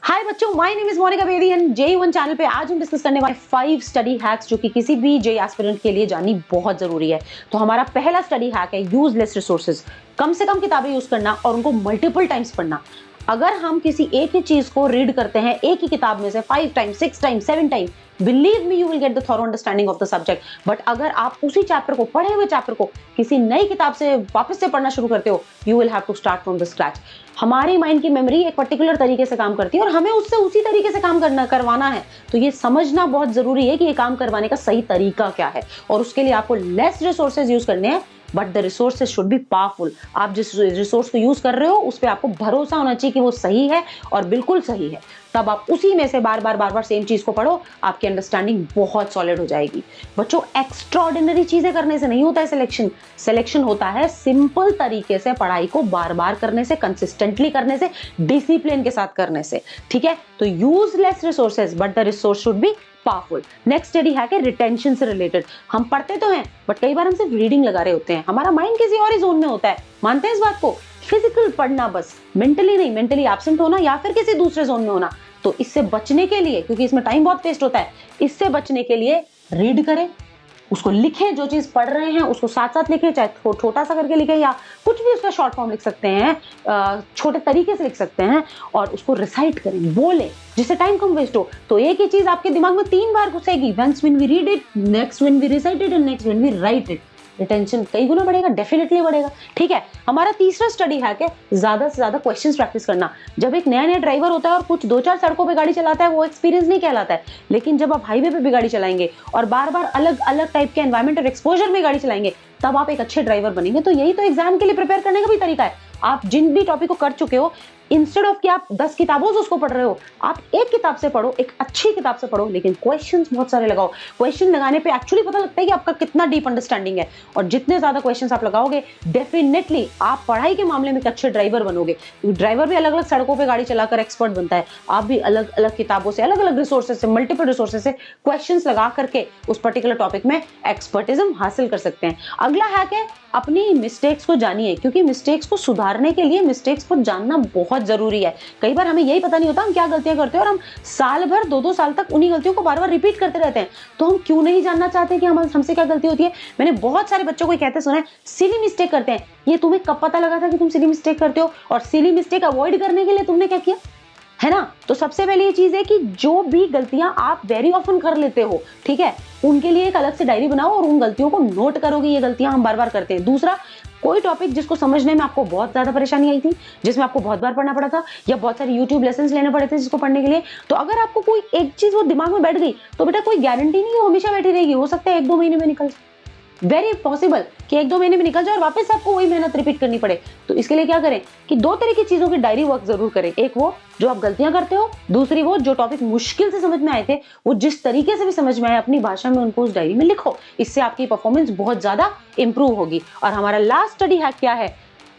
हाय बच्चों, my name is Monika Bedi and JEE1 channel पे आज हम डिस्कस करने वाले 5 स्टडी हैक्स जो कि किसी भी JEE एस्पिरेंट के लिए जाननी बहुत जरूरी है। तो हमारा पहला स्टडी हैक है यूज लेस रिसोर्सेज। कम से कम किताबें यूज करना और उनको मल्टीपल टाइम्स पढ़ना। अगर हम किसी एक ही चीज को रीड करते हैं एक ही किताब में से 5 times, 6 times, 7 times, believe me you will get the thorough understanding of the subject. But अगर आप उसी चैप्टर को, पढ़े हुए चैप्टर को किसी नई किताब से वापस से पढ़ना शुरू करते हो, you will have to start from the scratch. हमारी माइंड की मेमोरी एक पर्टिकुलर तरीके से काम करती है और हमें उससे उसी तरीके से काम करवाना है। तो ये समझना बहुत जरूरी है कि ये काम करवाने का सही तरीका क्या है और उसके लिए आपको लेस रिसोर्सेज यूज करने हैं, but the resources should be powerful. आप जिस रिसोर्स को यूज कर रहे हो उस पर आपको भरोसा होना चाहिए कि वो सही है और बिल्कुल सही है। तब आप उसी में से बार बार सेम चीज को पढ़ो, आपकी अंडरस्टैंडिंग बहुत सॉलिड हो जाएगी। बच्चों, एक्स्ट्राऑर्डिनरी चीजें करने से नहीं होता है सिलेक्शन होता है सिंपल तरीके से पढ़ाई को बार बार करने से, कंसिस्टेंटली करने से, डिसिप्लिन के साथ करने से। ठीक है, तो use less resources but the resource should be powerful. Next study है कि रिटेंशन से रिलेटेड। हम पढ़ते तो हैं बट कई बार हम सिर्फ रीडिंग लगा रहे होते हैं, हमारा माइंड किसी और ही जोन में होता है। मानते हैं इस बात को? फिजिकल पढ़ना बस, मेंटली नहीं, मेंटली एब्सेंट होना या फिर किसी दूसरे जोन में होना। तो इससे बचने के लिए, क्योंकि इसमें टाइम बहुत वेस्ट होता है, इससे बचने के लिए रीड करें, उसको लिखें, जो चीज पढ़ रहे हैं उसको साथ साथ लिखें, चाहे छोटा सा करके लिखें या कुछ भी उसका शॉर्ट फॉर्म लिख सकते हैं, छोटे तरीके से लिख सकते हैं और उसको रिसाइट करें, बोलें, जिससे टाइम कम वेस्ट हो। तो एक ही चीज आपके दिमाग में 3 बार घुसेगी। Once when we read it, next when we recite it and next when we write it. Retention कई गुना बढ़ेगा, डेफिनेटली बढ़ेगा। ठीक है, हमारा तीसरा स्टडी हैक है ज्यादा से ज्यादा क्वेश्चंस प्रैक्टिस करना। जब एक नया ड्राइवर होता है और कुछ 2-4 सड़कों पे गाड़ी चलाता है, वो एक्सपीरियंस नहीं कहलाता है। लेकिन जब आप हाईवे पे भी गाड़ी चलाएंगे और बार बार अलग अलग टाइप के एनवायरमेंट और एक्सपोजर में गाड़ी चलाएंगे, तब आप एक अच्छे ड्राइवर बनेंगे। तो यही तो एग्जाम के लिए प्रिपेयर करने का भी तरीका है। आप जिन भी टॉपिक को कर चुके हो, इंस्टेड ऑफ कि आप 10 किताबों से उसको पढ़ रहे हो, आप एक किताब से पढ़ो, एक अच्छी किताब से पढ़ो, लेकिन क्वेश्चंस बहुत सारे लगाओ। क्वेश्चन लगाने पे एक्चुअली पता लगता है कि आपका कितना डीप अंडरस्टैंडिंग है। और जितने ज्यादा क्वेश्चंस आप लगाओगे, डेफिनेटली आप पढ़ाई के मामले में एक अच्छे ड्राइवर बनोगे। ड्राइवर भी अलग अलग सड़कों पर गाड़ी चलाकर एक्सपर्ट बनता है। आप भी अलग अलग किताबों से, अलग अलग रिसोर्सेज से, मल्टीपल रिसोर्सेज से क्वेश्चंस लगा करके उस पर्टिकुलर टॉपिक में एक्सपर्टिज्म हासिल कर सकते हैं। अगला हैक है अपनी मिस्टेक्स को जानिए, क्योंकि मिस्टेक्स को सुधारने के लिए मिस्टेक्स को जानना बहुत जरूरी है। कई बार हमें यही पता नहीं होता हम क्या गलतियां करते हैं और हम साल भर, 2-2 साल तक उन्हीं गलतियों को बार बार रिपीट करते रहते हैं। तो हम क्यों नहीं जानना चाहते कि हमसे क्या गलती होती है? मैंने बहुत सारे बच्चों को कहते सुना है, सिली मिस्टेक करते हैं। ये तुम्हें कब पता लगा था कि तुम सिली मिस्टेक करते हो? और सिली मिस्टेक अवॉइड करने के लिए तुमने क्या किया, है ना? तो सबसे पहले ये चीज है कि जो भी गलतियां आप वेरी ऑफन कर लेते हो, ठीक है, उनके लिए एक अलग से डायरी बनाओ और उन गलतियों को नोट करोगे, ये गलतियां हम बार बार करते हैं। दूसरा, कोई टॉपिक जिसको समझने में आपको बहुत ज्यादा परेशानी आई थी, जिसमें आपको बहुत बार पढ़ना पड़ा था या बहुत सारे यूट्यूब लेसन्स लेने पड़े थे जिसको पढ़ने के लिए, तो अगर आपको कोई एक चीज वो दिमाग में बैठ गई तो बेटा कोई गारंटी नहीं है वो हमेशा बैठी रहेगी। हो सकता है 1-2 महीने में निकल जाए, वेरी पॉसिबल कि 1-2 महीने में निकल जाए और वापस आपको वही मेहनत रिपीट करनी पड़े। तो इसके लिए क्या करें कि 2 तरह की चीजों की डायरी वर्क जरूर करें। एक वो जो आप गलतियां करते हो, दूसरी वो जो टॉपिक मुश्किल से समझ में आए थे, वो जिस तरीके से भी समझ में आए अपनी भाषा में उनको उस डायरी में लिखो। इससे आपकी परफॉर्मेंस बहुत ज्यादा इंप्रूव होगी। और हमारा लास्ट स्टडी हैक क्या है?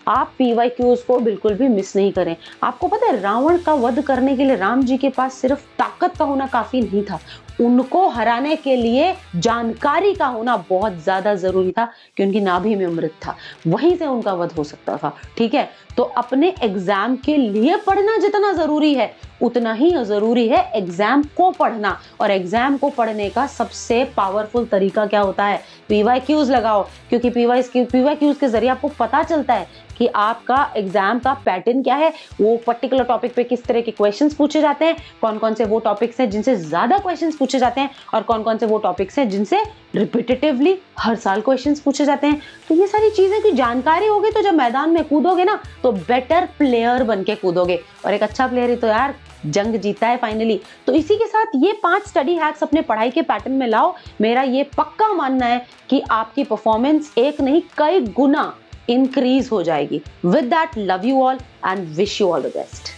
आप PYQs को बिल्कुल भी मिस नहीं करें। आपको पता है, रावण का वध करने के लिए राम जी के पास सिर्फ ताकत का होना काफी नहीं था, उनको हराने के लिए जानकारी का होना बहुत ज्यादा जरूरी था, कि उनकी नाभि में अमृत था, वहीं से उनका वध हो सकता था। ठीक है, तो अपने एग्जाम के लिए पढ़ना जितना जरूरी है, उतना ही जरूरी है एग्जाम को पढ़ना। और एग्जाम को पढ़ने का सबसे पावरफुल तरीका क्या होता है? PYQs लगाओ, क्योंकि PYQs के जरिए आपको पता चलता है कि आपका एग्जाम का पैटर्न क्या है, वो पर्टिकुलर टॉपिक पे किस तरह के क्वेश्चंस पूछे जाते हैं, कौन कौन से वो टॉपिक्स हैं जिनसे ज्यादा क्वेश्चंस पूछे जाते हैं और कौन कौन से वो टॉपिक्स हैं जिनसे रिपीटेटिवली हर साल क्वेश्चंस पूछे जाते हैं। तो ये सारी चीजें की जानकारी होगी तो जब मैदान में कूदोगे ना, तो बेटर प्लेयर बन के कूदोगे। और एक अच्छा प्लेयर ही तो यार जंग जीता है फाइनली। तो इसी के साथ ये 5 स्टडी हैक्स अपने पढ़ाई के पैटर्न में लाओ। मेरा ये पक्का मानना है कि आपकी परफॉर्मेंस एक नहीं कई गुना इंक्रीज हो जाएगी। With that, love you all and wish you all the best.